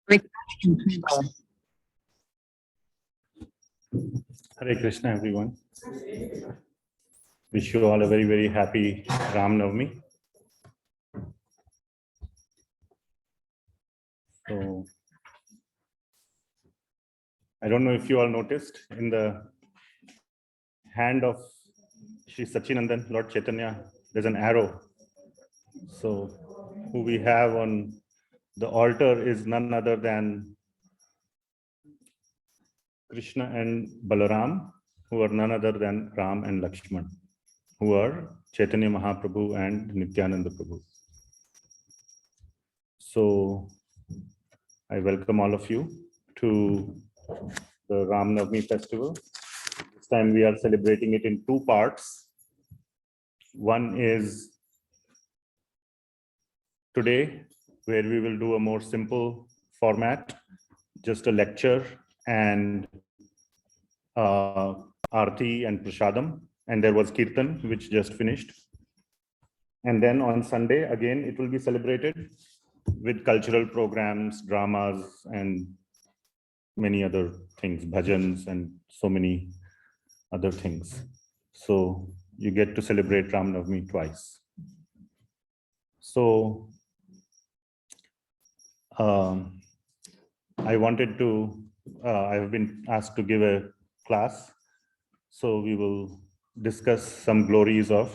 Hare Krishna, everyone. Wish you all a very, very happy Ram Navami. So, I don't know if you all noticed in the hand of Shri Sachinandan, Lord Chaitanya, there's an arrow. So, who we have on the altar is none other than Krishna and Balaram, who are none other than Ram and Lakshman, who are Chaitanya Mahaprabhu and Nityananda Prabhu. So, I welcome all of you to the Ram Navami festival. This time we are celebrating it in two parts. One is today, where we will do a more simple format, just a lecture and Aarti and Prasadam. And there was Kirtan, which just finished. And then on Sunday, again, it will be celebrated with cultural programs, dramas, and many other things, bhajans, and so many other things. So you get to celebrate Ram Navami twice. So I wanted to, I have been asked to give a class. So we will discuss some glories of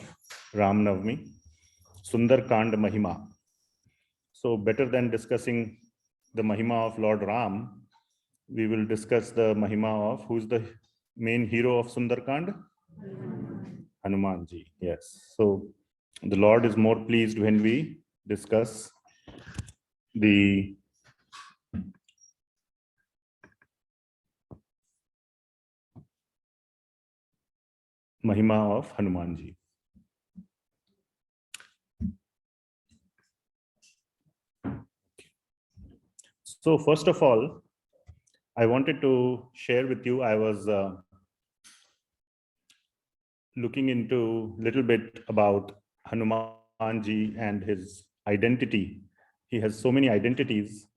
Ram Navami, Sundarkanda Mahima. So better than discussing the Mahima of Lord Ram, we will discuss the Mahima of who's the main hero of Sundarkanda? Hanumanji, yes. So the Lord is more pleased when we discuss the Mahima of Hanumanji. So first of all, I wanted to share with you, I was looking into a little bit about Hanumanji and his identity. He has so many identities.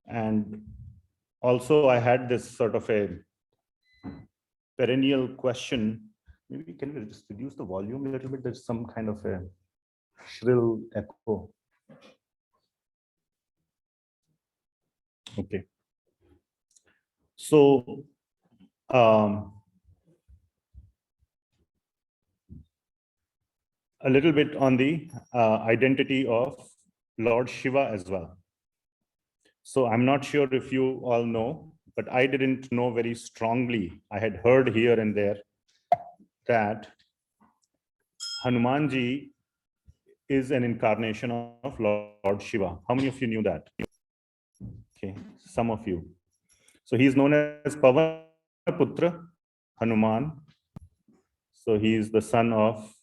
And also I had this sort of a perennial question. Maybe can we just reduce the volume a little bit? There's some kind of a shrill echo. Okay. So, a little bit on the identity of Lord Shiva as well. So I'm not sure if you all know, but I didn't know very strongly. I had heard here and there that Hanumanji is an incarnation of Lord Shiva. How many of you knew that? Okay, some of you. So he's known as Pavanaputra Hanuman. So he is the son of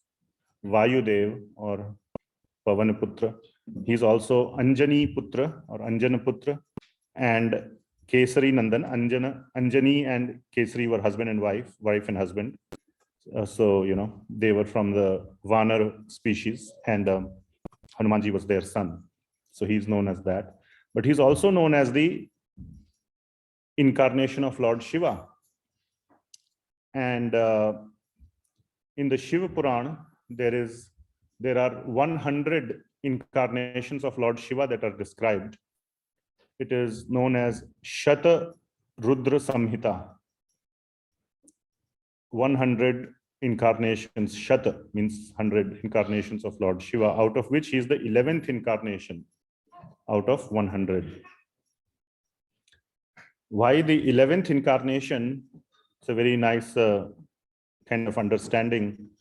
Vayudev or Pavanaputra. He's also Anjani Putra or Anjanaputra and Kesari Nandan. Anjani and Kesari were husband and wife and husband. So, you know, they were from the vaanar species and Hanumanji was their son. So he's known as that. But he's also known as the incarnation of Lord Shiva. And in the Shiva Purana, there are 100 incarnations of Lord Shiva that are described. It is known as Shatarudrasamhita. 100 incarnations, Shata means 100 incarnations of Lord Shiva, out of which he is the 11th incarnation out of 100. Why the 11th incarnation? It's a very nice kind of understanding,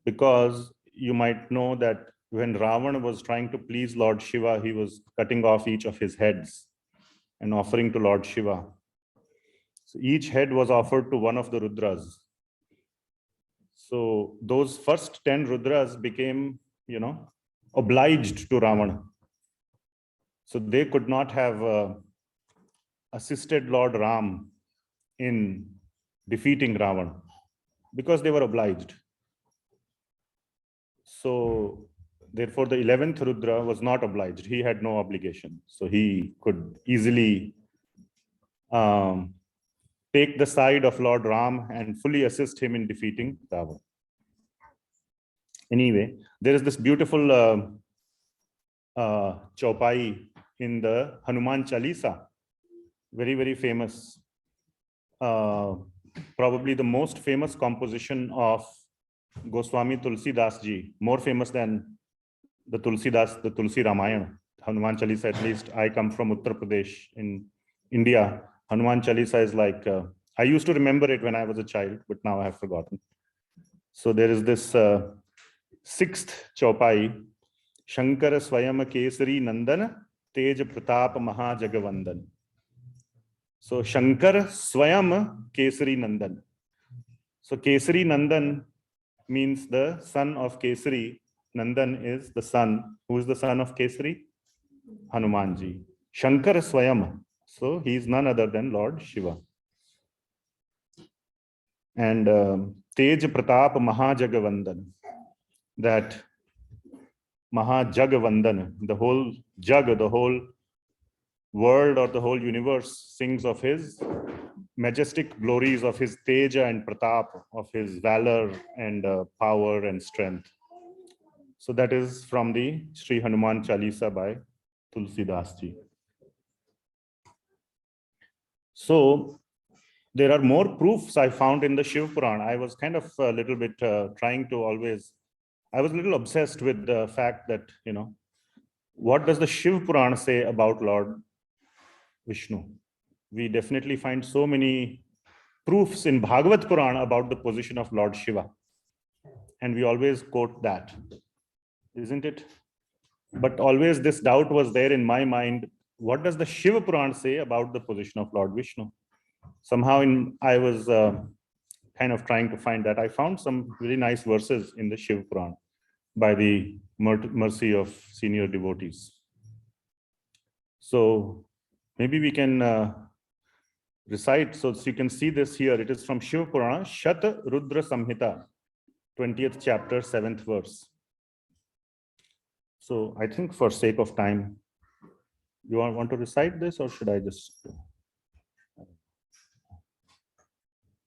because you might know that when Ravan was trying to please Lord Shiva, he was cutting off each of his heads and offering to Lord Shiva. So each head was offered to one of the Rudras. So those first 10 Rudras became, you know, obliged to Ravan. So they could not have assisted Lord Ram in defeating Ravan because they were obliged. So Therefore, the 11th Rudra was not obliged. He had no obligation. So he could easily take the side of Lord Ram and fully assist him in defeating Ravan. Anyway, there is this beautiful chaupai in the Hanuman Chalisa, very, very famous. Probably the most famous composition of Goswami Tulsidasa ji, more famous than the Tulsi Ramayana. Hanuman Chalisa, at least I come from Uttar Pradesh in India. Hanuman Chalisa is like, I used to remember it when I was a child, but now I have forgotten. So there is this sixth chaupai, Shankara Swayam Kesari Nandan, Tej Pratap Maha Jagavandan. So Shankar Swayam Kesari Nandan. So Kesari Nandan means the son of Kesari. Nandan is the son. Who is the son of Kesari? Hanumanji. Shankar Swayam. So he is none other than Lord Shiva. And Tej Pratap Maha Jagavandan. That Maha Jagavandan, the whole Jag, the whole world or the whole universe sings of his majestic glories, of his Teja and Pratap, of his valor and power and strength. So that is from the Sri Hanuman Chalisa by Tulsidasa ji. So there are more proofs I found in the Shiva Purana. I was kind of a little bit trying to always, I was a little obsessed with the fact that, you know, what does the Shiva Purana say about Lord Vishnu? We definitely find so many proofs in Bhagavad Purana about the position of Lord Shiva. And we always quote that, isn't it? But always this doubt was there in my mind. What does the Shiva Purana say about the position of Lord Vishnu? Somehow I was kind of trying to find that. I found some really nice verses in the Shiva Purana by the mercy of senior devotees. So maybe we can recite, so you can see this here. It is from Shiva Purana, Shatarudrasamhita, 20th chapter, 7th verse. So I think for sake of time, you want to recite this or should I just?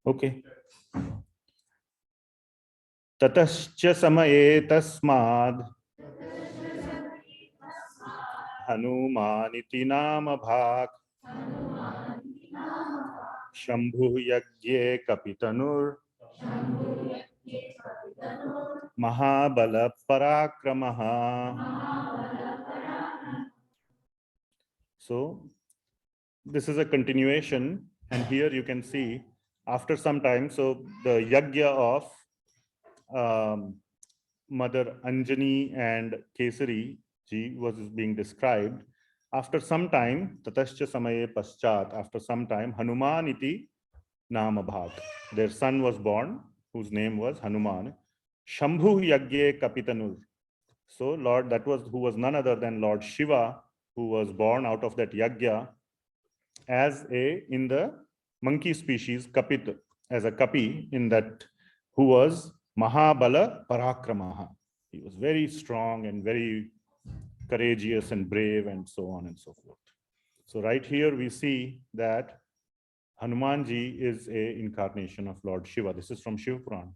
Okay. Tatascha samaye tasmad Hanumaniti nama bhak Shambhu yagye kapitanur Mahabala parakramaha. So this is a continuation, and here you can see after some time, so the yagya of Mother Anjani and Kesari ji was being described. After some time, tatascha samaye paschat, after some time, Hanuman iti nama bhat. Their son was born, whose name was Hanuman. Shambhu yagye kapitanur. So Lord, that was who was none other than Lord Shiva, who was born out of that yagya as in the monkey species, kapit, as a kapi in that, who was Mahabala Parakramaha. He was very strong and very courageous and brave and so on and so forth. So right here we see that Hanumanji is a incarnation of Lord Shiva. This is from Shiva Purana.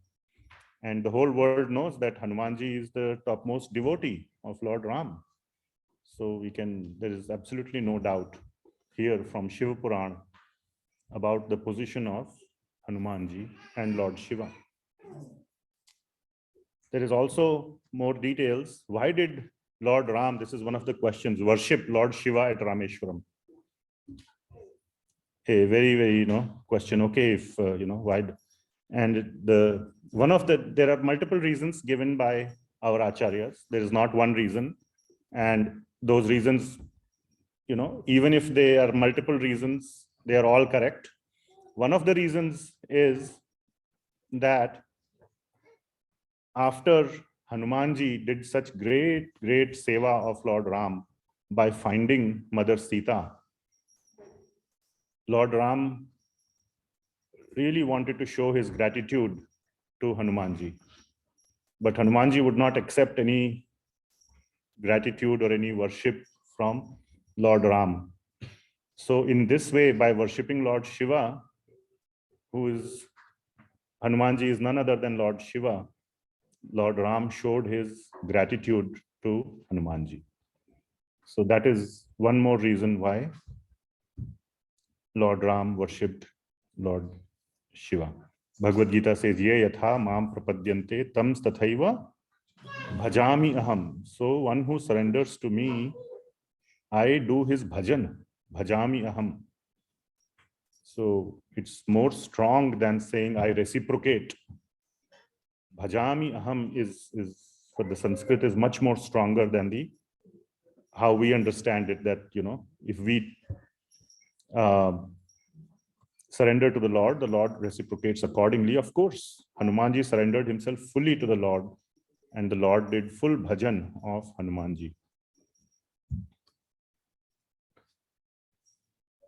And the whole world knows that Hanumanji is the topmost devotee of Lord Ram. So there is absolutely no doubt here from Shiva Purana about the position of Hanumanji and Lord Shiva. There is also more details. Why did Lord Ram, this is one of the questions, worship Lord Shiva at Rameshvaram? A very, very, question. Okay, if, why? And there are multiple reasons given by our acharyas. There is not one reason. And those reasons, even if they are multiple reasons, they are all correct. One of the reasons is that after Hanumanji did such great seva of Lord Ram by finding Mother Sita, Lord Ram really wanted to show his gratitude to Hanumanji. But Hanumanji would not accept any gratitude or any worship from Lord Ram. So in this way, by worshipping Lord Shiva, who is Hanumanji is none other than Lord Shiva, Lord Ram showed his gratitude to Hanumanji. So that is one more reason why Lord Ram worshipped Lord Shiva. Bhagavad Gita says, Ye yatha mam prapadyante tam tathaiva bhajami aham. So one who surrenders to me, I do his bhajan. Bhajami aham. So it's more strong than saying I reciprocate. Bhajami aham is for the Sanskrit is much more stronger than the how we understand it, that if we surrender to the Lord reciprocates accordingly. Of course, Hanumanji surrendered himself fully to the Lord, and the Lord did full bhajan of Hanumanji.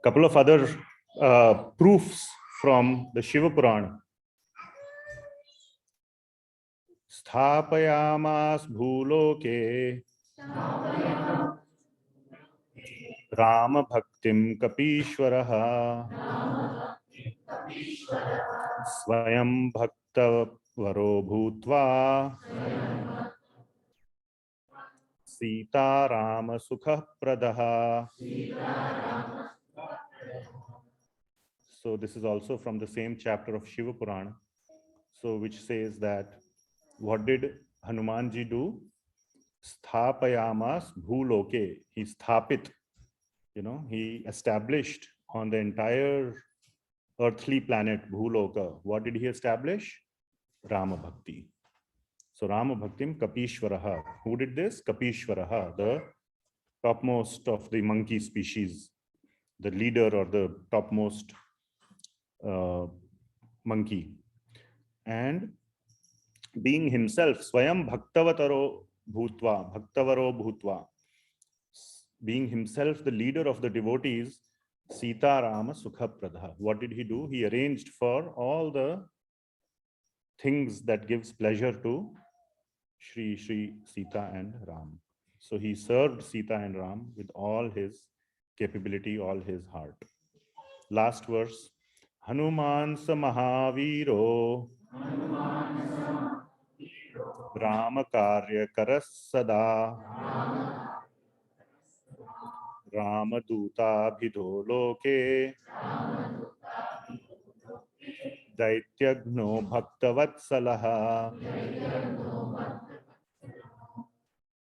Couple of other proofs from the Shiva Purana. Sthapayamas bhuloke Rama bhaktim kapishwaraha Swayam bhakta varo bhutva Sita Rama sukha pradaha. So this is also from the same chapter of Shiva Purana. So which says that what did Hanumanji do? Sthapayamas bhuloke. He sthapit. He established on the entire earthly planet Bhuloka. What did he establish? Rama Bhakti. So Rama Bhaktim Kapishwaraha. Who did this? Kapishwaraha, the topmost of the monkey species, the leader or the topmost monkey. And being himself, Swayam Bhaktavataro Bhutva, Bhaktavaro Bhutva, being himself the leader of the devotees, Sita Rama Sukha Pradha. What did he do? He arranged for all the things that gives pleasure to Shri Sita and Ram. So he served Sita and Ram with all his capability, all his heart. Last verse. Hanuman sa Mahaviro Rama Karya Karas Sada Rama Duta Bhidho Loke Daityagno Bhaktavatsalaha.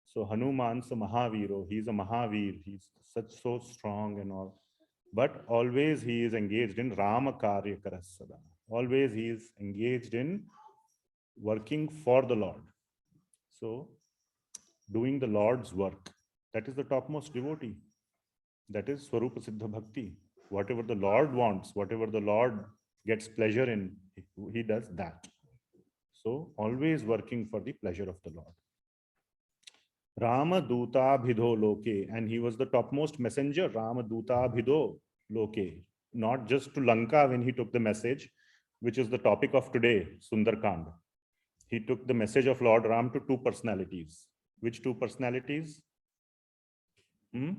So Hanuman's a Mahaviro. He's a Mahavir. He's so strong and all. But always he is engaged in Rama Karya Karasada. Always he is engaged in working for the Lord. So doing the Lord's work. That is the topmost devotee. That is Swarupa Siddha Bhakti. Whatever the Lord wants, whatever the Lord gets pleasure in, he does that. So always working for the pleasure of the Lord. Rama Duta Bhidho Loke, and he was the topmost messenger, Rama Duta Bhidho Loke, not just to Lanka when he took the message, which is the topic of today, Sundarkanda. He took the message of Lord Ram to two personalities. Which two personalities? To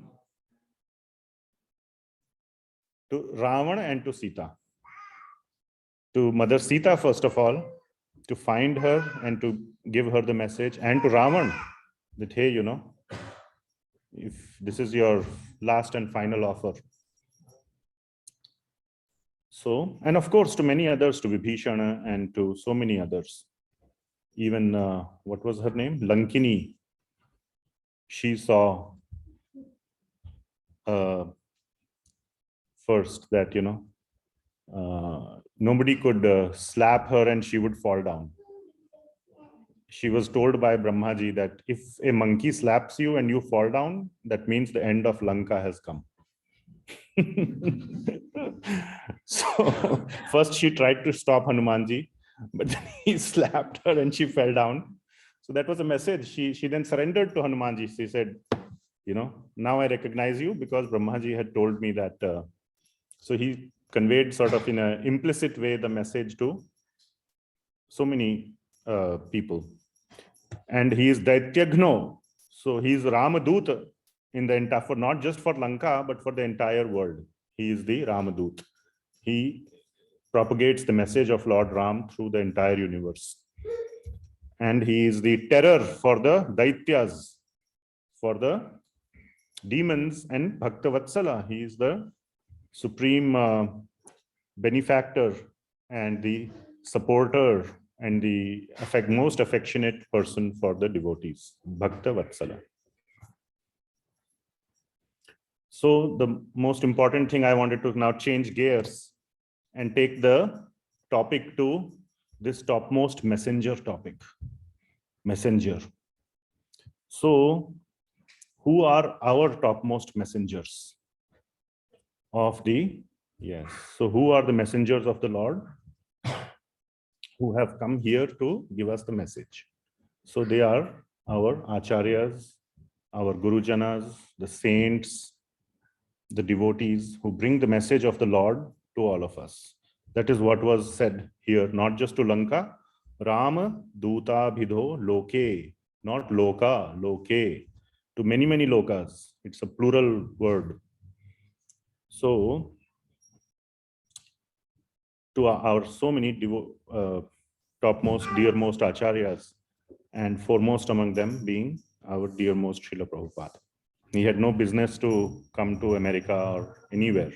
Ravana and to Sita. To Mother Sita, first of all, to find her and to give her the message, and to Ravan, that, hey, if this is your last and final offer. So, and of course, to many others, to Vibhishana and to so many others. Even, what was her name? Lankini. She saw first that, nobody could slap her and she would fall down. She was told by Brahmaji that if a monkey slaps you and you fall down, that means the end of Lanka has come. So first she tried to stop Hanumanji, but then he slapped her and she fell down. So that was a message. She then surrendered to Hanumanji. She said, now I recognize you because Brahmaji had told me that. So he conveyed sort of in an implicit way the message to so many people. And he is Daityagno. So he is Ramadut in the entire, for not just for Lanka, but for the entire world. He is the Ramadut. He propagates the message of Lord Ram through the entire universe. And he is the terror for the Daityas, for the demons, and Bhakta Vatsala. He is the supreme benefactor and the supporter and the most affectionate person for the devotees, Bhakta Vatsala. So the most important thing, I wanted to now change gears and take the topic to this topmost messenger topic. Messenger. So who are our topmost messengers of the, yes, so who are the messengers of the Lord who have come here to give us the message? So they are our acharyas, our gurujanas, the saints, the devotees who bring the message of the Lord to all of us. That is what was said here, not just to Lanka. Rama Duta Bhidho Loke, not Loka, Loke, to many, many lokas. It's a plural word. So, to our so many topmost, dearmost acharyas, and foremost among them being our dearmost Srila Prabhupada. He had no business to come to America or anywhere.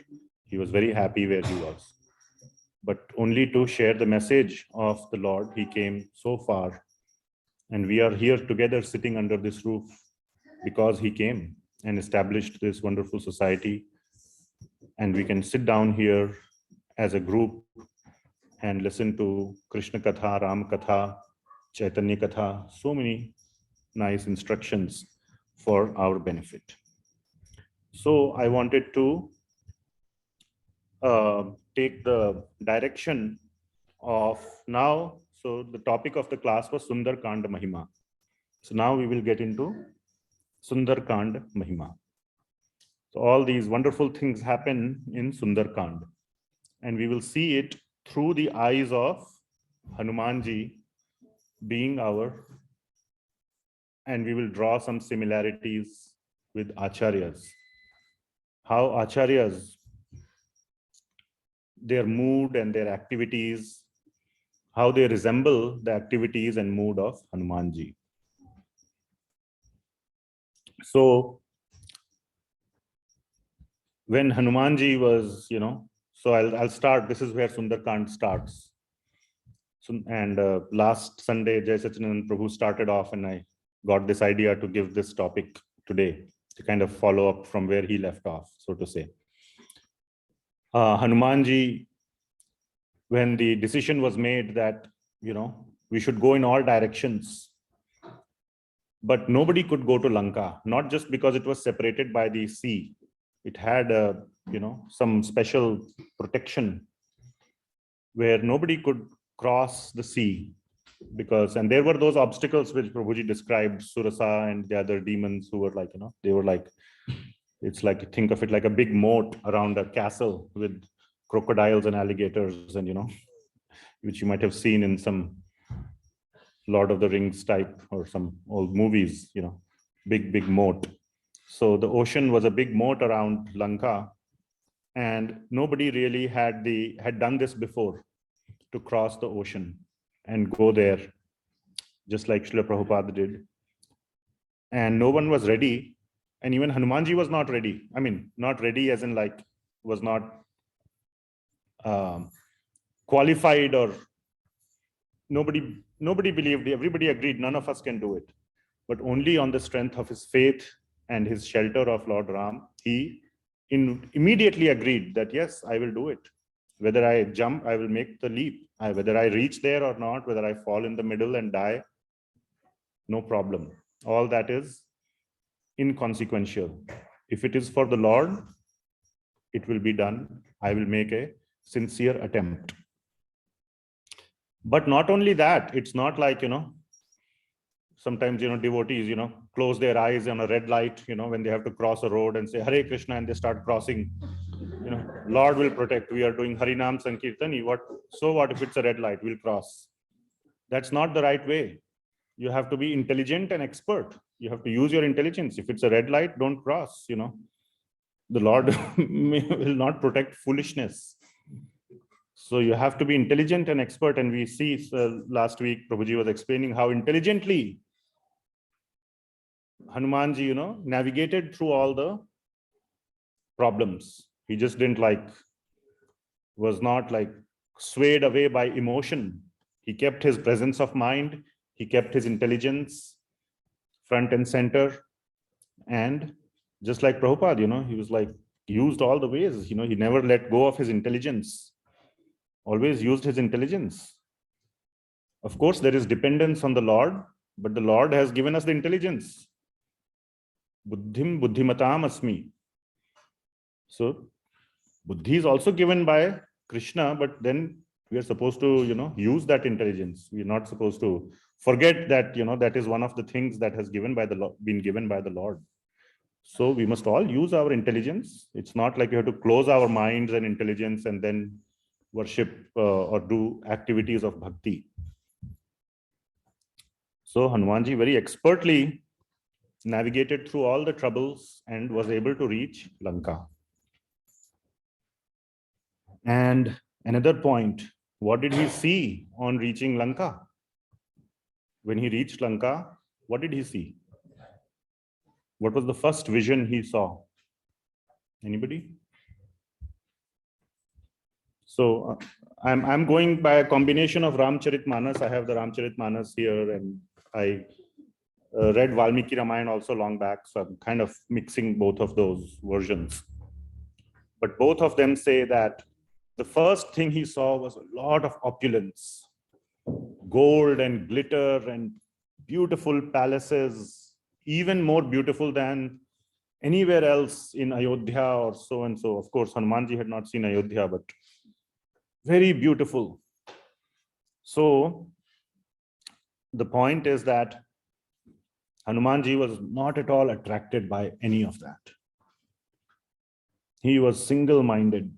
He was very happy where he was. But only to share the message of the Lord, he came so far. And we are here together sitting under this roof because he came and established this wonderful society. And we can sit down here as a group and listen to Krishna Katha, Ram Katha, Chaitanya Katha, so many nice instructions for our benefit. So I wanted to take the direction of now. So the topic of the class was Sundarkanda Mahima. So now we will get into Sundarkanda Mahima. So all these wonderful things happen in Sundarkand, and we will see it through the eyes of Hanumanji being our, and we will draw some similarities with acharyas. How acharyas, their mood and their activities, how they resemble the activities and mood of Hanumanji. So when Hanumanji was, so I'll start. This is where Sundarkand starts. So, and last Sunday, Jai Sachinanand Prabhu started off, and I got this idea to give this topic today to kind of follow up from where he left off, so to say. Hanumanji, when the decision was made that, we should go in all directions, but nobody could go to Lanka, not just because it was separated by the sea. It had, some special protection where nobody could cross the sea, because, and there were those obstacles which Prabhuji described, Surasa and the other demons who were like, they were like, it's like, think of it like a big moat around a castle with crocodiles and alligators, and which you might have seen in some Lord of the Rings type or some old movies, big moat. So the ocean was a big moat around Lanka, and nobody really had done this before, to cross the ocean and go there, just like Srila Prabhupada did. And no one was ready. And even Hanumanji was not ready. I mean, not ready as in like, was not qualified, or nobody believed, everybody agreed, none of us can do it. But only on the strength of his faith and his shelter of Lord Ram, he immediately agreed that, yes, I will do it. Whether I jump, I will make the leap. Whether I reach there or not, whether I fall in the middle and die, no problem. All that is inconsequential. If it is for the Lord, it will be done. I will make a sincere attempt. But not only that, it's not like, sometimes, devotees, close their eyes on a red light, when they have to cross a road and say, Hare Krishna, and they start crossing. Lord will protect. We are doing Harinam Sankirtani. So what if it's a red light? We'll cross. That's not the right way. You have to be intelligent and expert. You have to use your intelligence. If it's a red light, don't cross, The Lord will not protect foolishness. So you have to be intelligent and expert. And we see last week, Prabhuji was explaining how intelligently Hanumanji, navigated through all the problems. He just didn't was not swayed away by emotion. He kept his presence of mind. He kept his intelligence front and center. And just like Prabhupada, he was used all the ways, he never let go of his intelligence. Always used his intelligence. Of course, there is dependence on the Lord, but the Lord has given us the intelligence. Buddhim buddhimatam asmi. So, buddhi is also given by Krishna, but then we are supposed to, use that intelligence. We are not supposed to forget that, that is one of the things that has been given by the Lord. So we must all use our intelligence. It's not like you have to close our minds and intelligence and then worship or do activities of bhakti. So Hanumanji very expertly navigated through all the troubles and was able to reach Lanka. And another point, what did he see on reaching Lanka? When he reached Lanka, what did he see? What was the first vision he saw? Anybody? So I'm going by a combination of Ramcharitmanas. I have the Ramcharitmanas here, and I read Valmiki Ramayana also long back. So I'm kind of mixing both of those versions. But both of them say that the first thing he saw was a lot of opulence, gold and glitter and beautiful palaces, even more beautiful than anywhere else in Ayodhya or so and so. Of course, Hanumanji had not seen Ayodhya, but very beautiful. So the point is that Hanumanji was not at all attracted by any of that. He was single-minded.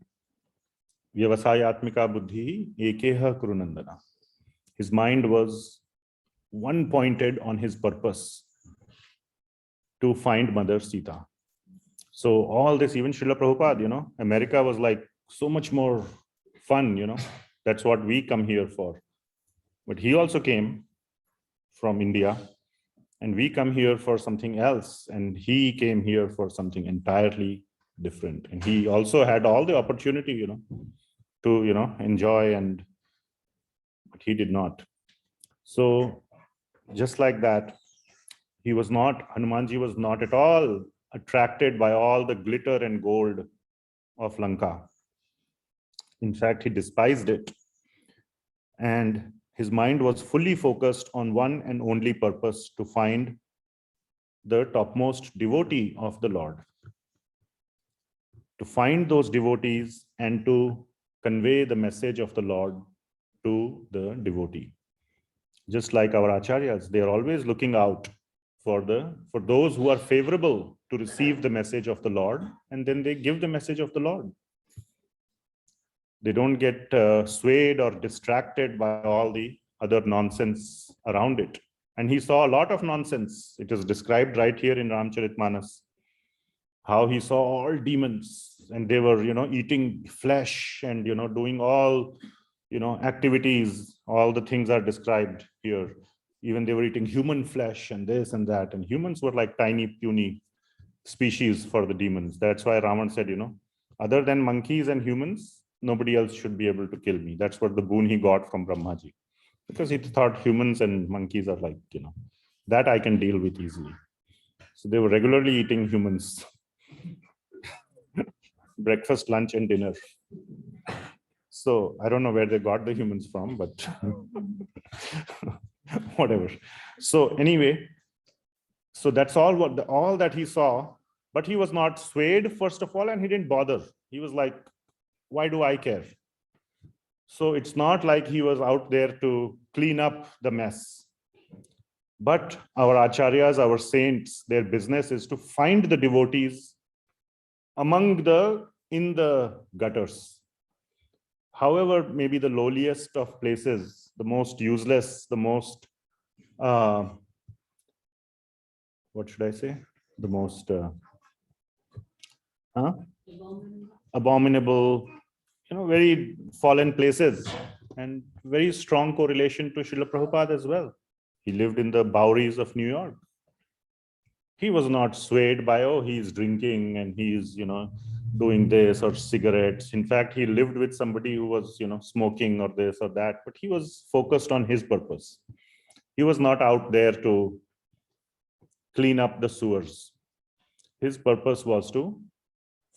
Vyavasayatmika buddhi ekeha kurunandana. His mind was one-pointed on his purpose to find Mother Sita. So all this, even Srila Prabhupada, America was so much more fun, That's what we come here for. But he also came from India, and we come here for something else. And he came here for something entirely different. And he also had all the opportunity, to, enjoy, but he did not. So just like that, Hanumanji was not at all attracted by all the glitter and gold of Lanka. In fact, he despised it. And his mind was fully focused on one and only purpose, to find the topmost devotee of the Lord. To find those devotees and to convey the message of the Lord to the devotee. Just like our acharyas, they are always looking out for those who are favorable to receive the message of the Lord, and then they give the message of the Lord. They don't get swayed or distracted by all the other nonsense around it. And he saw a lot of nonsense. It is described right here in Ramcharitmanas, how he saw all demons, and they were, eating flesh and, doing all, activities. All the things are described here. Even they were eating human flesh and this and that. And humans were like tiny, puny species for the demons. That's why Ravan said, other than monkeys and humans, nobody else should be able to kill me. That's what the boon he got from Brahmaji. Because he thought humans and monkeys are that I can deal with easily. So they were regularly eating humans. Breakfast, lunch, and dinner. So I don't know where they got the humans from, but whatever. So anyway, so that's all that he saw, but he was not swayed, first of all, and he didn't bother. He was like, why do I care? So it's not like he was out there to clean up the mess. But our acharyas, our saints, their business is to find the devotees in the gutters. However, maybe the lowliest of places, the most useless, the most what should I say? The most abominable, very fallen places, and very strong correlation to Srila Prabhupada as well. He lived in the Boweries of New York. He was not swayed by, oh, he's drinking and he's, doing this or cigarettes. In fact, he lived with somebody who was, smoking or this or that, but he was focused on his purpose. He was not out there to clean up the sewers. His purpose was to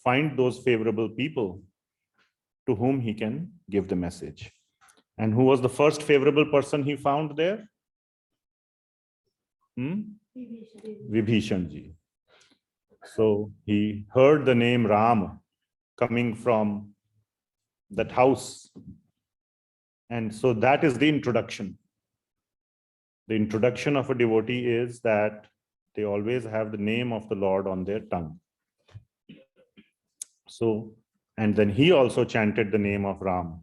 find those favorable people to whom he can give the message. And who was the first favorable person he found there? Vibhishan ji. So he heard the name Ram coming from that house. And so that is the introduction. The introduction of a devotee is that they always have the name of the Lord on their tongue. So, and then he also chanted the name of Ram.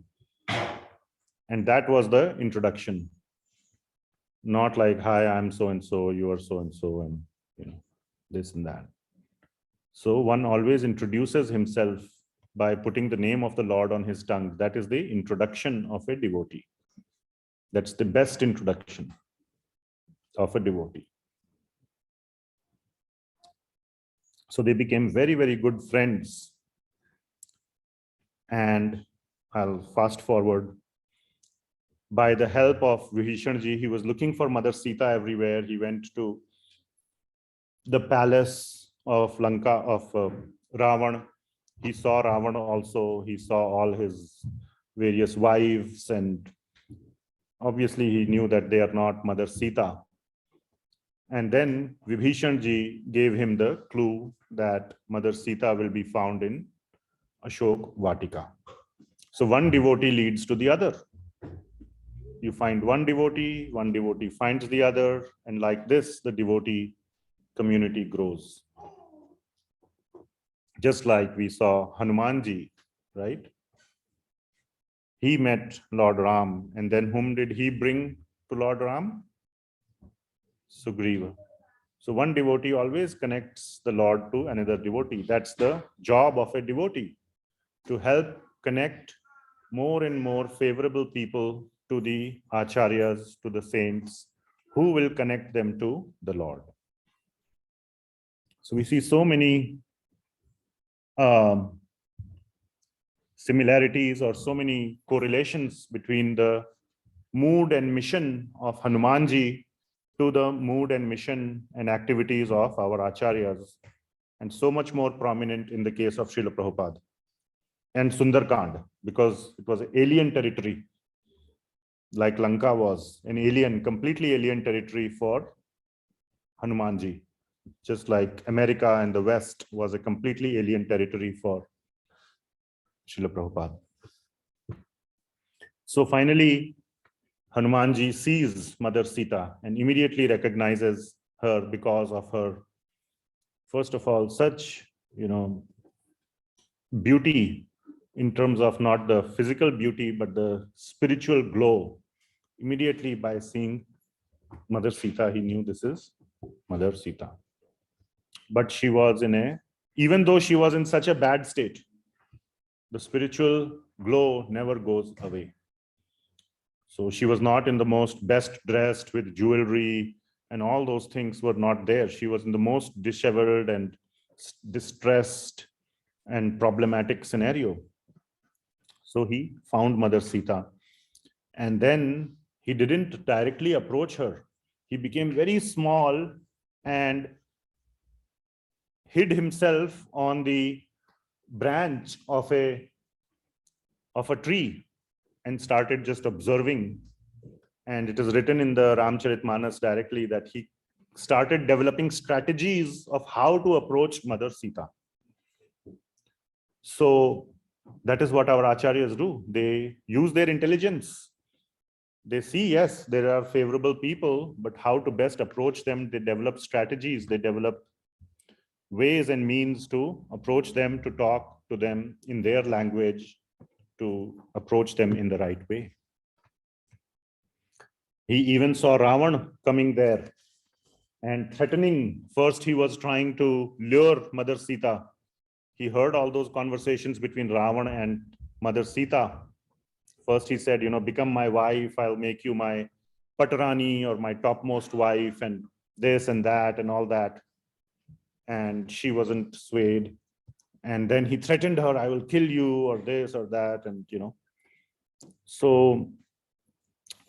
And that was the introduction. Not like, hi, I'm so-and-so, you are so-and-so, and this and that. So one always introduces himself by putting the name of the Lord on his tongue. That is the introduction of a devotee. That's the best introduction of a devotee. So they became very, very good friends. And I'll fast forward. By the help of Vibhishanji, he was looking for Mother Sita everywhere. He went to the palace of Lanka, of Ravan. He saw Ravan also. He saw all his various wives, and obviously he knew that they are not Mother Sita. And then Vibhishanji gave him the clue that Mother Sita will be found in Ashoka Vatika. So one devotee leads to the other. You find one devotee finds the other, and like this, the devotee community grows. Just like we saw Hanumanji, right? He met Lord Ram, and then whom did he bring to Lord Ram? Sugriva. So one devotee always connects the Lord to another devotee. That's the job of a devotee, to help connect more and more favorable people to the acharyas, to the saints, who will connect them to the Lord. So we see so many similarities or so many correlations between the mood and mission of Hanumanji to the mood and mission and activities of our acharyas, and so much more prominent in the case of Srila Prabhupada and Sundarkanda, because it was an alien territory, like Lanka was an alien, completely alien territory for Hanumanji, just like America and the West was a completely alien territory for Srila Prabhupada. So finally, Hanumanji sees Mother Sita and immediately recognizes her because of her, first of all, such, beauty in terms of not the physical beauty, but the spiritual glow. Immediately by seeing Mother Sita, he knew this is Mother Sita. But she was even though she was in such a bad state, the spiritual glow never goes away. So she was not in the most best dressed with jewelry, and all those things were not there. She was in the most disheveled and distressed and problematic scenario. So he found Mother Sita, and then he didn't directly approach her. He became very small and hid himself on the branch of a tree and started just observing. And it is written in the Ramcharitmanas directly that he started developing strategies of how to approach Mother Sita. So that is what our acharyas do. They use their intelligence. They see, yes, there are favorable people, but how to best approach them. They develop strategies. They develop ways and means to approach them, to talk to them in their language, to approach them in the right way. He even saw Ravan coming there, and threatening. First, he was trying to lure Mother Sita. He heard all those conversations between Ravan and Mother Sita. First, he said, become my wife. I'll make you my Patarani or my topmost wife, and this and that and all that. And she wasn't swayed. And then he threatened her, I will kill you or this or that. And, so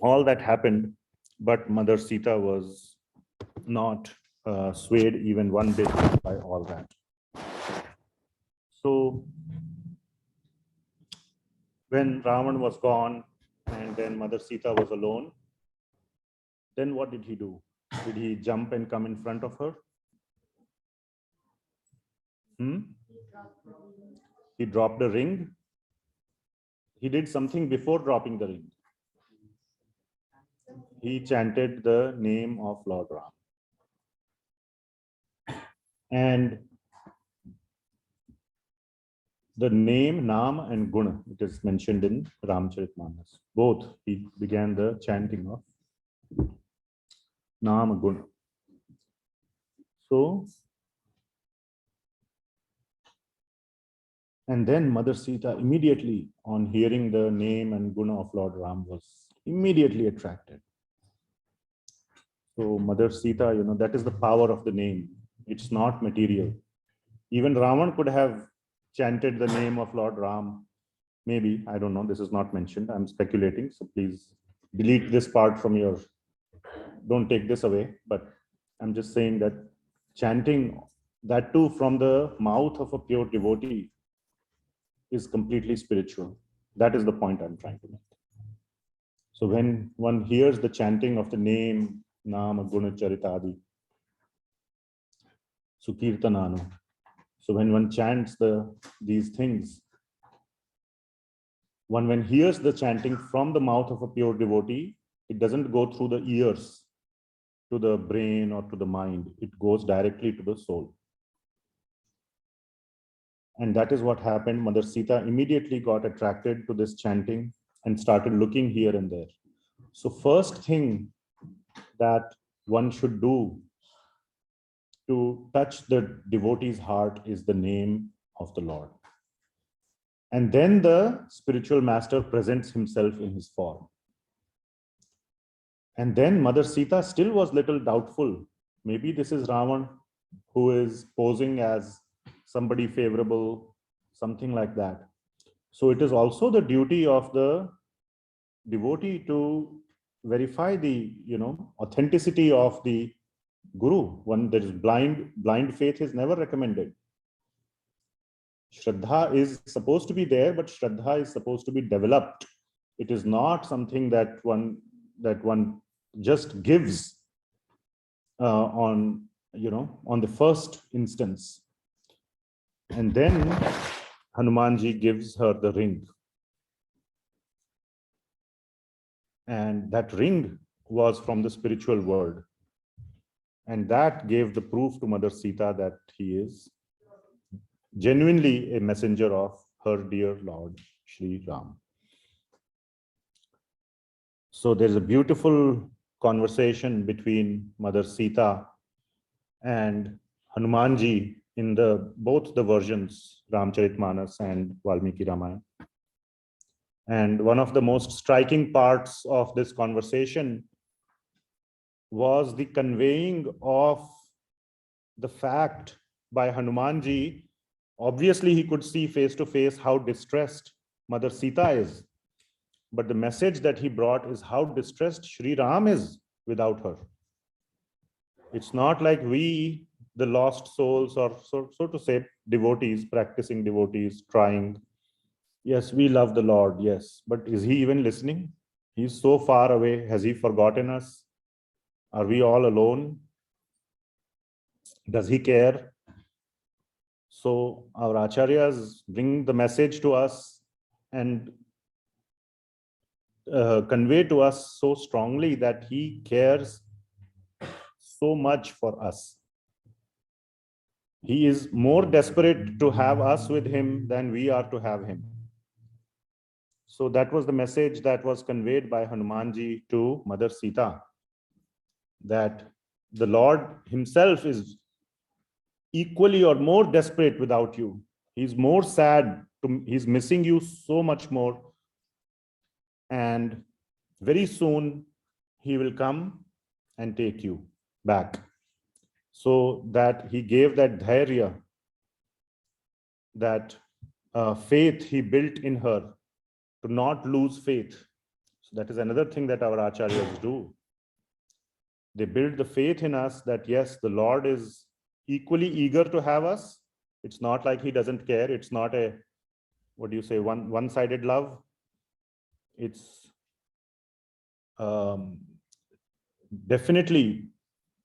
all that happened, but Mother Sita was not swayed even one bit by all that. So when Ravan was gone and then Mother Sita was alone, then what did he do? Did he jump and come in front of her? He dropped the ring. He did something before dropping the ring. He chanted the name of Lord Ram. And the name, Nam and Guna, it is mentioned in Ramcharitmanas. Both, he began the chanting of Nam Guna. So, and then Mother Sita immediately, on hearing the name and Guna of Lord Ram, was immediately attracted. So Mother Sita, that is the power of the name. It's not material. Even Ravan could have chanted the name of Lord Ram. Maybe, I don't know, this is not mentioned. I'm speculating, so please delete this part from your, don't take this away. But I'm just saying that chanting that too from the mouth of a pure devotee is completely spiritual. That is the point I'm trying to make. So when one hears the chanting of the name, Nama Guna Charitadi, Sukirtananu, so when one chants these things, one when hears the chanting from the mouth of a pure devotee, it doesn't go through the ears to the brain or to the mind. It goes directly to the soul. And that is what happened. Mother Sita immediately got attracted to this chanting and started looking here and there. So first thing that one should do to touch the devotee's heart is the name of the Lord. And then the spiritual master presents himself in his form. And then Mother Sita still was little doubtful. Maybe this is Ravan who is posing as somebody favorable, something like that. So it is also the duty of the devotee to verify the authenticity of the guru. One there is blind faith is never recommended. Shraddha is supposed to be there, but Shraddha is supposed to be developed. It is not something that one just gives on the first instance. And then Hanumanji gives her the ring. And that ring was from the spiritual world. And that gave the proof to Mother Sita that he is genuinely a messenger of her dear Lord Shree Ram. So there's a beautiful conversation between Mother Sita and Hanumanji in both the versions, Ramcharitmanas and Valmiki Ramayana. And one of the most striking parts of this conversation was the conveying of the fact by Hanumanji. Obviously, he could see face to face how distressed Mother Sita is. But the message that he brought is how distressed Shree Ram is without her. It's not like we, the lost souls, or so to say, devotees, practicing devotees, trying. Yes, we love the Lord, yes. But is he even listening? He's so far away. Has he forgotten us? Are we all alone? Does he care? So our acharyas bring the message to us and convey to us so strongly that he cares so much for us. He is more desperate to have us with him than we are to have him. So that was the message that was conveyed by Hanumanji to Mother Sita, that the Lord himself is equally or more desperate without you. He's more sad. He's missing you so much more. And very soon he will come and take you back. So that he gave that dhairya, that faith he built in her, to not lose faith. So that is another thing that our acharyas do. They build the faith in us that yes, the Lord is equally eager to have us. It's not like he doesn't care. It's not a, what do you say, one-sided love. It's definitely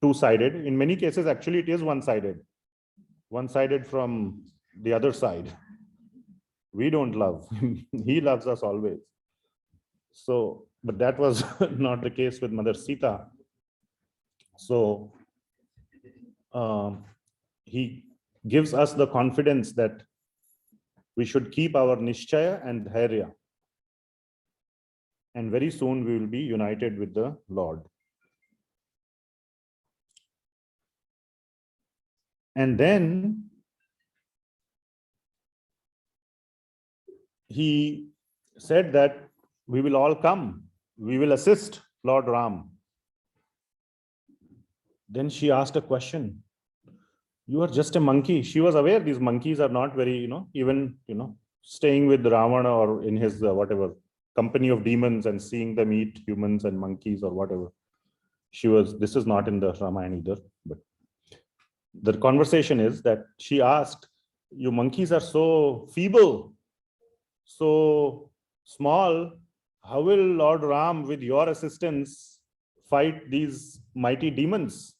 two-sided. In many cases, actually, it is one-sided. One-sided from the other side. We don't love. He loves us always. So, but that was not the case with Mother Sita. So, he gives us the confidence that we should keep our nishchaya and dhairya. And very soon we will be united with the Lord. And then he said that we will all come. We will assist Lord Ram. Then she asked a question. You are just a monkey. She was aware these monkeys are not very, even, staying with Ravana or in his whatever company of demons and seeing them eat humans and monkeys or whatever. This is not in the Ramayan either, but the conversation is that she asked, you monkeys are so feeble, so small. How will Lord Ram, with your assistance, fight these mighty demons?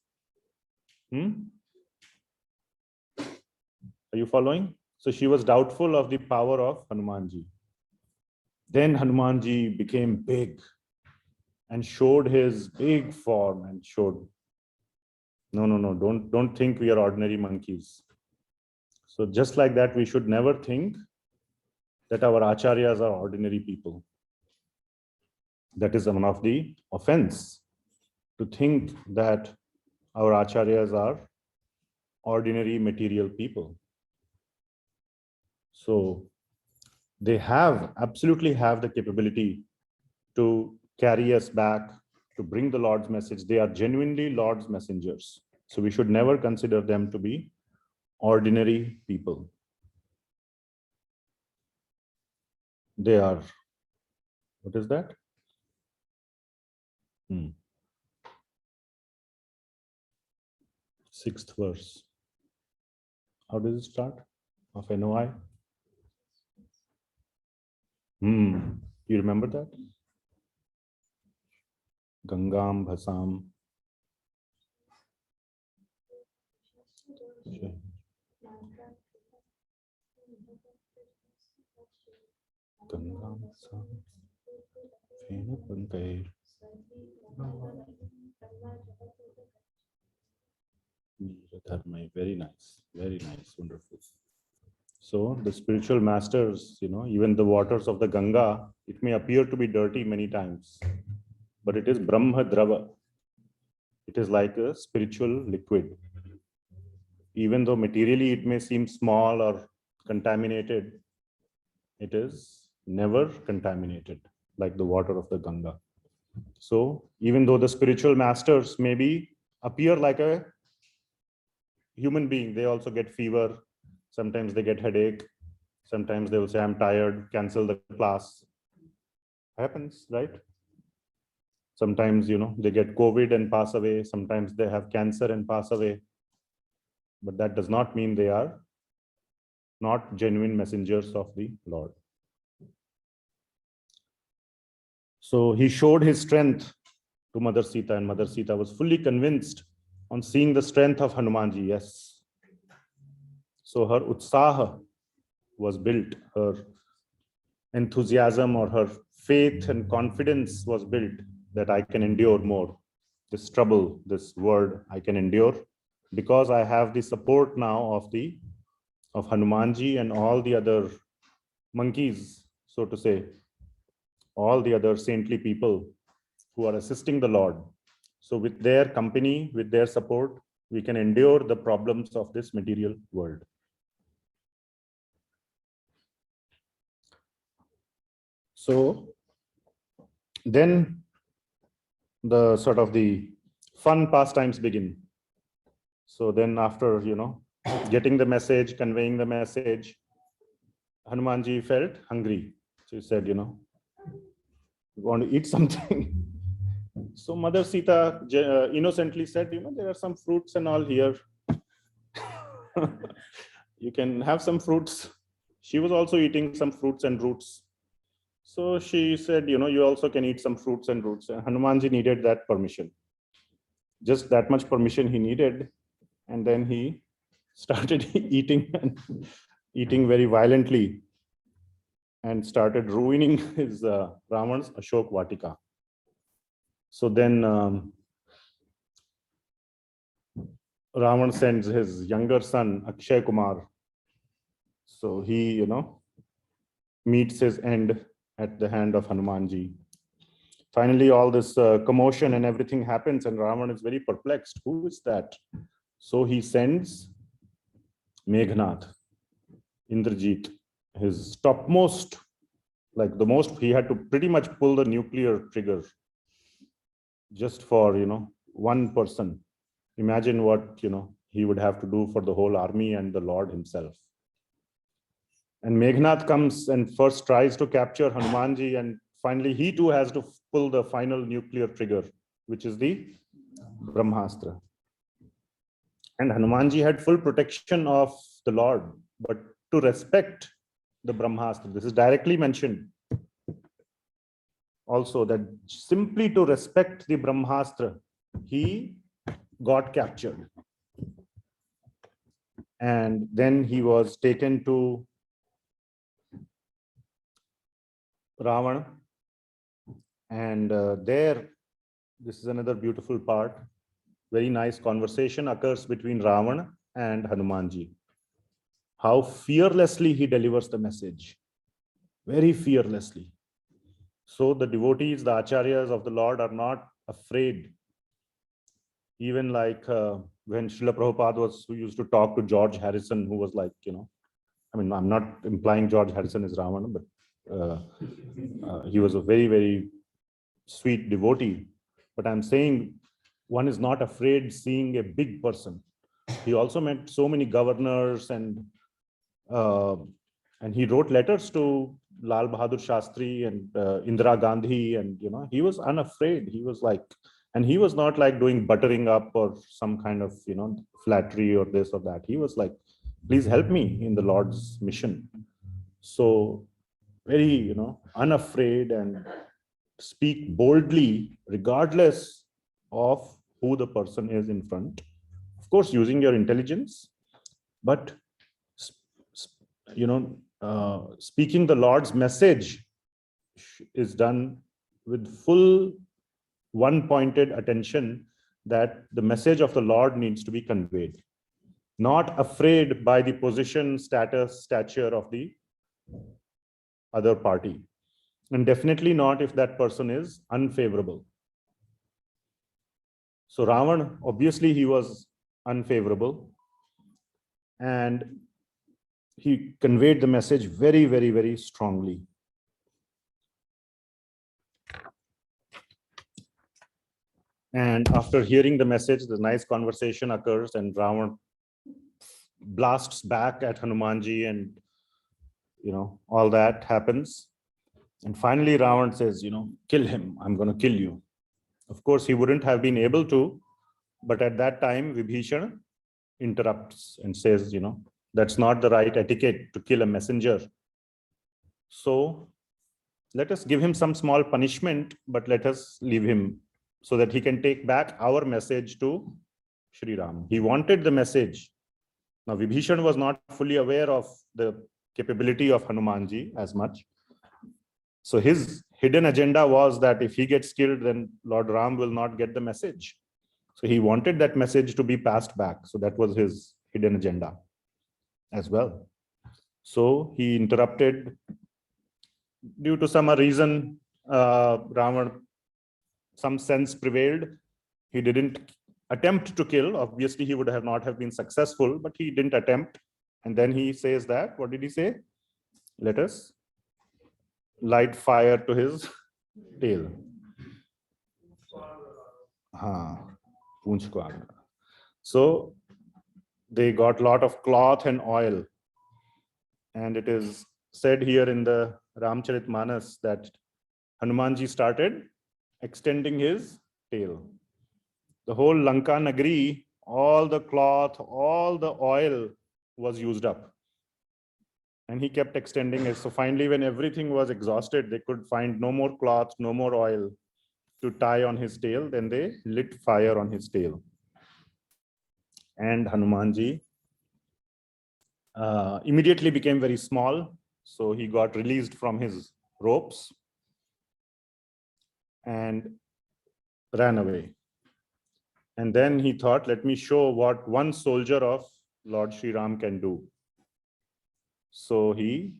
Are you following? So she was doubtful of the power of Hanumanji. Then Hanumanji became big and showed his big form and showed, no, don't think we are ordinary monkeys. So just like that, we should never think that our acharyas are ordinary people. That is one of the offense, to think that our acharyas are ordinary material people. So they absolutely have the capability to carry us back, to bring the Lord's message. They are genuinely Lord's messengers. So we should never consider them to be ordinary people. They are, what is that? Sixth verse. How does it start? Of NOI? You remember that? Gangam Bhasam. Gangam Bhasam. Fena Pankair. Very nice, wonderful. So the spiritual masters, even the waters of the Ganga, it may appear to be dirty many times, but it is Brahma Drava. It is like a spiritual liquid. Even though materially it may seem small or contaminated, it is never contaminated like the water of the Ganga. So even though the spiritual masters maybe appear like a human being, they also get fever. Sometimes they get headache. Sometimes they will say, I'm tired, cancel the class. Happens, right? Sometimes, they get COVID and pass away. Sometimes they have cancer and pass away. But that does not mean they are not genuine messengers of the Lord. So he showed his strength to Mother Sita, and Mother Sita was fully convinced on seeing the strength of Hanumanji. Yes. So her utsaha was built, her enthusiasm or her faith and confidence was built that I can endure more. This trouble, this word, I can endure because I have the support now of Hanumanji and all the other monkeys, so to say, all the other saintly people who are assisting the Lord. So with their company, with their support, we can endure the problems of this material world. So then the sort of the fun pastimes begin. So then after, getting the message, conveying the message, Hanumanji felt hungry. So he said, you want to eat something? So Mother Sita innocently said, there are some fruits and all here. You can have some fruits. She was also eating some fruits and roots. So she said, you also can eat some fruits and roots. And Hanumanji needed that permission. Just that much permission he needed. And then he started eating and eating very violently and started ruining his Ravan's Ashoka Vatika. So then Ravan sends his younger son, Akshay Kumar. So he, meets his end at the hand of Hanumanji. Finally, all this commotion and everything happens, and Ravan is very perplexed. Who is that? So he sends Meghnad, Indrajit, his topmost, like the most, he had to pretty much pull the nuclear trigger just for, one person. Imagine what, he would have to do for the whole army and the Lord himself. And Meghnad comes and first tries to capture Hanumanji, and finally he too has to pull the final nuclear trigger, which is the Brahmastra. And Hanumanji had full protection of the Lord, but to respect the Brahmastra, this is directly mentioned also, that simply to respect the Brahmastra, he got captured. And then he was taken to Ravan. And there, this is another beautiful part. Very nice conversation occurs between Ravan and Hanumanji. How fearlessly he delivers the message. Very fearlessly. So the devotees, the acharyas of the Lord are not afraid. Even like when Srila Prabhupada who used to talk to George Harrison, who was like, I'm not implying George Harrison is Ravana, but he was a very, very sweet devotee. But I'm saying one is not afraid seeing a big person. He also met so many governors, and he wrote letters to Lal Bahadur Shastri and Indira Gandhi, and he was unafraid. He was like, and he was not like doing buttering up or some kind of flattery or this or that. He was like, please help me in the Lord's mission. So very unafraid, and speak boldly regardless of who the person is in front. Of course, using your intelligence, but speaking the Lord's message is done with full one-pointed attention, that the message of the Lord needs to be conveyed. Not afraid by the position, status, stature of the other party. And definitely not if that person is unfavorable. So Ravan, obviously he was unfavorable, and he conveyed the message very, very, very strongly. And after hearing the message, the nice conversation occurs, and Ravan blasts back at Hanumanji, and all that happens. And finally Ravan says, kill him, I'm going to kill you. Of course, he wouldn't have been able to, but at that time Vibhishana interrupts and says, that's not the right etiquette to kill a messenger. So let us give him some small punishment, but let us leave him so that he can take back our message to Shree Ram. He wanted the message. Now Vibhishana was not fully aware of the capability of Hanumanji as much. So his hidden agenda was that if he gets killed, then Lord Ram will not get the message. So he wanted that message to be passed back. So that was his hidden agenda as well. So he interrupted. Due to some reason, Ravan, some sense prevailed, He didn't attempt to kill. Obviously, he would have not have been successful, but he didn't attempt. And then he says that, what did he say? Let us light fire to his tail. So they got a lot of cloth and oil. And it is said here in the Ramcharitmanas that Hanumanji started extending his tail. The whole Lanka Nagari, all the cloth, all the oil was used up. And he kept extending it. So finally, when everything was exhausted, they could find no more cloth, no more oil to tie on his tail. Then they lit fire on his tail. And Hanumanji immediately became very small. So he got released from his ropes and ran away. And then he thought, let me show what one soldier of Lord Shree Ram can do. So he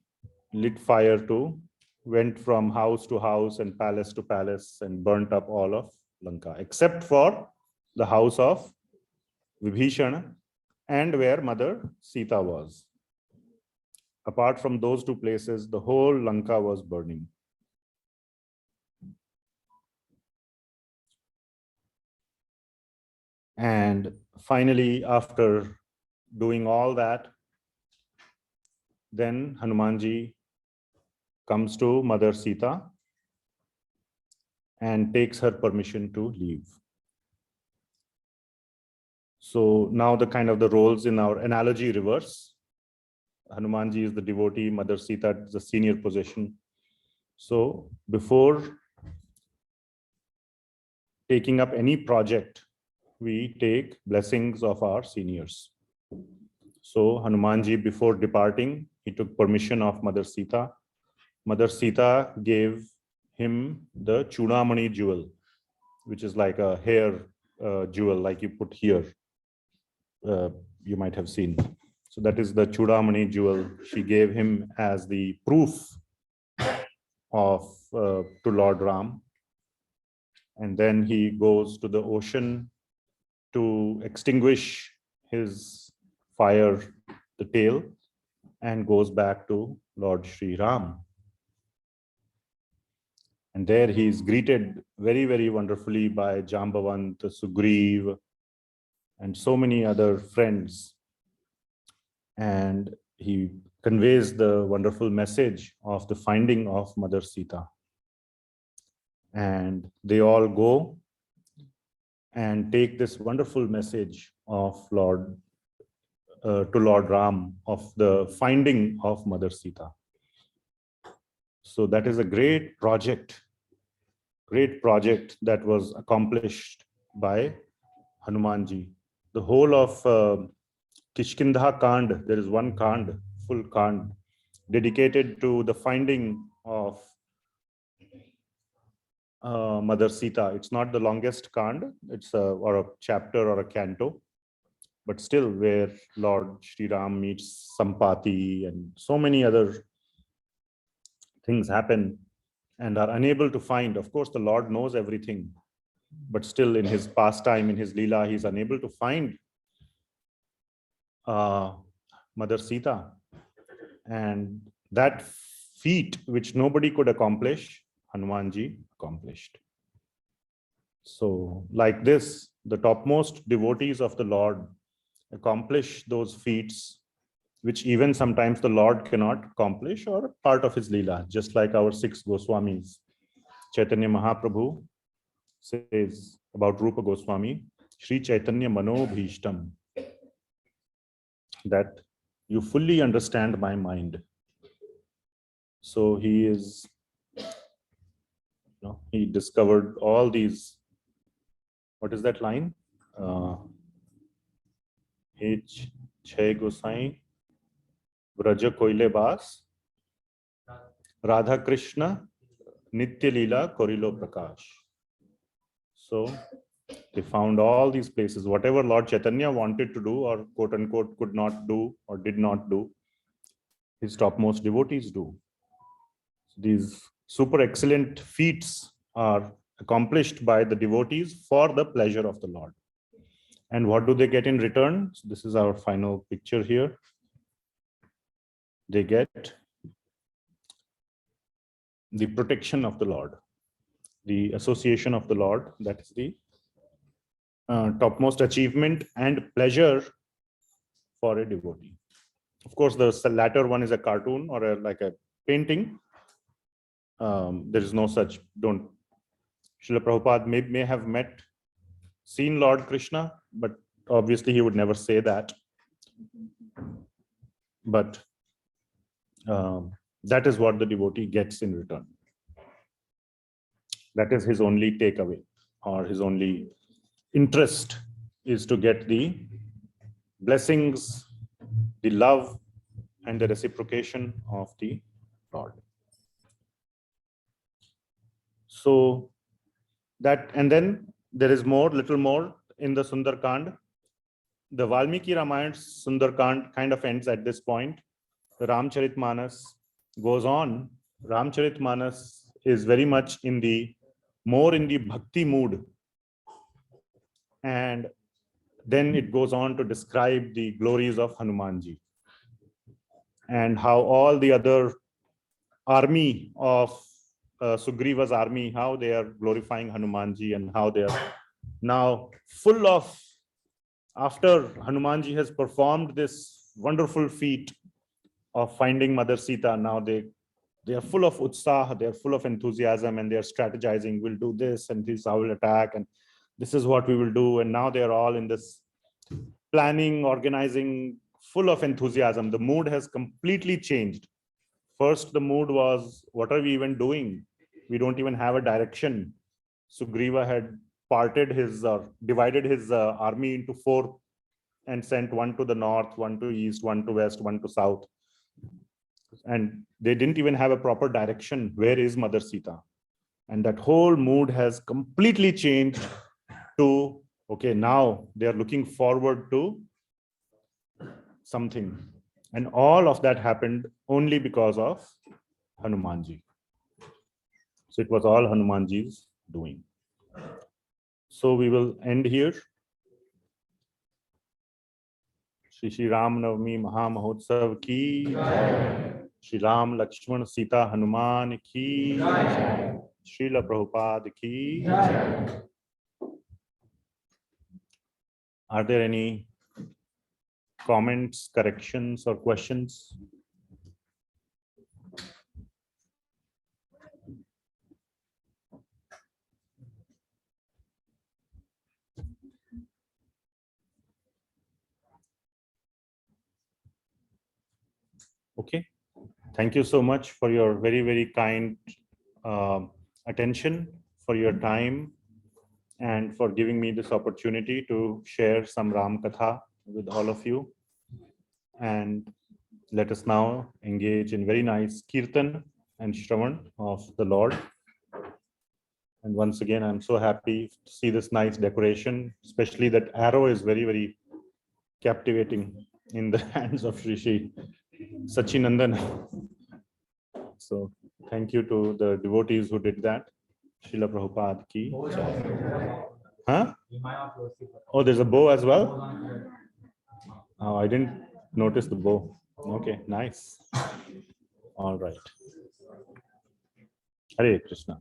lit fire went from house to house and palace to palace and burnt up all of Lanka, except for the house of Vibhishana and where Mother Sita was. Apart from those two places, the whole Lanka was burning. And finally, after doing all that, then Hanumanji comes to Mother Sita and takes her permission to leave. So now the kind of the roles in our analogy reverse. Hanumanji is the devotee, Mother Sita is the senior position. So before taking up any project, we take blessings of our seniors. So Hanumanji, before departing, he took permission of Mother Sita. Mother Sita gave him the Chudamani jewel, which is like a hair jewel, like you put here. You might have seen. So that is the Chudamani jewel. She gave him as the proof of to Lord Ram. And then he goes to the ocean to extinguish his fire, the tail, and goes back to Lord Shree Ram. And there he is greeted very, very wonderfully by Jambavant, Sugriv, and so many other friends. And he conveys the wonderful message of the finding of Mother Sita. And they all go and take this wonderful message of to Lord Ram of the finding of Mother Sita. So that is a great project that was accomplished by Hanumanji. The whole of Kishkindha Kand, there is one Kand, full Kand, dedicated to the finding of Mother Sita. It's not the longest Kand, it's or a chapter or a canto, but still where Lord Shree Ram meets Sampati and so many other things happen and are unable to find. Of course, the Lord knows everything, but still in his pastime, in his Lila, he's unable to find Mother Sita. And that feat, which nobody could accomplish, Hanumanji accomplished. So like this, the topmost devotees of the Lord accomplish those feats which even sometimes the Lord cannot accomplish or part of his Leela, just like our 6 Goswamis. Chaitanya Mahaprabhu says about Rupa Goswami, Shri Chaitanya Mano Bhishtam, that you fully understand my mind. So he is, he discovered all these, what is that line? H. Chhe Gosai, Braja Koile Bas, Radha Krishna, Nitya Leela, Korilo Prakash. So they found all these places, whatever Lord Chaitanya wanted to do or quote unquote could not do or did not do, his topmost devotees do. These super excellent feats are accomplished by the devotees for the pleasure of the Lord. And what do they get in return? So this is our final picture here. They get the protection of the Lord, the association of the Lord. That is the topmost achievement and pleasure for a devotee. Of course, the latter one is a cartoon or like a painting. There is no such. Don't. Srila Prabhupada may have seen Lord Krishna, but obviously he would never say that. But that is what the devotee gets in return. That is his only takeaway, or his only interest is to get the blessings, the love, and the reciprocation of the Lord. So that, and then there is little more in the Sundarkanda. The Valmiki Ramayana Sundarkanda kind of ends at this point. The Ramcharitmanas goes on. Ramcharitmanas is very much more in the bhakti mood. And then it goes on to describe the glories of Hanumanji and how all the other army of Sugriva's army, how they are glorifying Hanumanji, and how they are now full of, after Hanumanji has performed this wonderful feat of finding Mother Sita, now they are full of utsah, they are full of enthusiasm, and they are strategizing, we'll do this, and this I will attack, and this is what we will do. And now they are all in this planning, organizing, full of enthusiasm. The mood has completely changed. First, the mood was, what are we even doing? We don't even have a direction. Sugriva had divided his army into 4 and sent one to the north, one to east, one to west, one to south. And they didn't even have a proper direction. Where is Mother Sita? And that whole mood has completely changed to, okay, now they are looking forward to something. And all of that happened only because of Hanumanji. So it was all Hanumanji's doing. So we will end here. Shri Ram Navami Maha Mahotsav ki Jai. Shri Ram Lakshman Sita Hanuman ki Jai. Srila Prabhupada ki Jai. Are there any comments, corrections, or questions? Okay. Thank you so much for your very, very kind attention, for your time, and for giving me this opportunity to share some Ram Katha with all of you. And let us now engage in very nice Kirtan and Shravan of the Lord. And once again, I'm so happy to see this nice decoration, especially that arrow is very, very captivating in the hands of Shri Sachinandan. So thank you to the devotees who did that. Srila Prabhupada ki Jai. Huh? Oh, there's a bow as well? Oh, I didn't notice the bow. Okay, nice. All right. Hare Krishna.